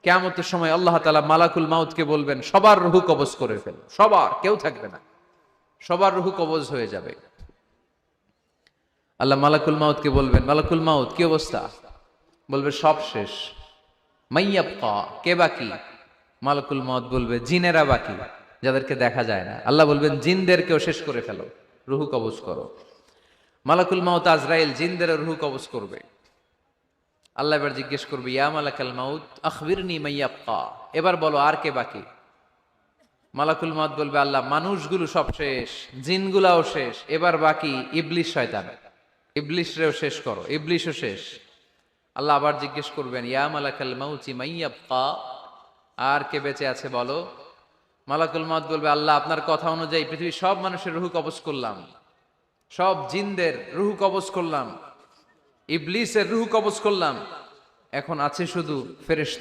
কিয়ামতের সময় আল্লাহ তাআলা মালাকুল মাউতকে বলবেন সবার রূহ কবজ করে ফেল, সবার, কেউ থাকবে না, সবার রূহ কবজ হয়ে যাবে। আল্লাহ মালাকুল মাউতকে বলবেন, মালাকুল মাউত কি অবস্থা? বলবে সব শেষ। মাইয়াবকা, কে বাকি? মালাকুল মাউত বলবে জিনেরা বাকি, যাদেরকে দেখা যায় না। আল্লাহ বলবেন জিনদেরকেও শেষ করে ফেলো, রূহ কবজ করো। মালাকুল মাউত আজরাইল জিনদের রূহ কবজ করবে। আল্লাহ এবার জিজ্ঞেস করবে, ইয়া মালাকাল মাউত আখবিরনি মাইয়াবকা, এবার বলো আর কে বাকি? মালাকুল মাউত বলবে, আল্লাহ মানুষগুলো সব শেষ, জিনগুলাও শেষ, এবার বাকি ইবলিস শয়তান, ইবলিসরেও শেষ করো, ইবলিসও শেষ। আল্লাহ আবার জিজ্ঞেস করবেন, ইয়া মালাকাল মাউতি মাইয়াবকা, আর কে বেঁচে আছে বলো। মালাকুল মাউত বলবে, আল্লাহ আপনার কথা অনুযায়ী পৃথিবীর সব মানুষের রূহ কবজ করলাম, সব জিনদের রূহ কবজ করলাম, ইবলিসের রূহ কবজ করলাম, এখন আছে শুধু ফেরেশতা।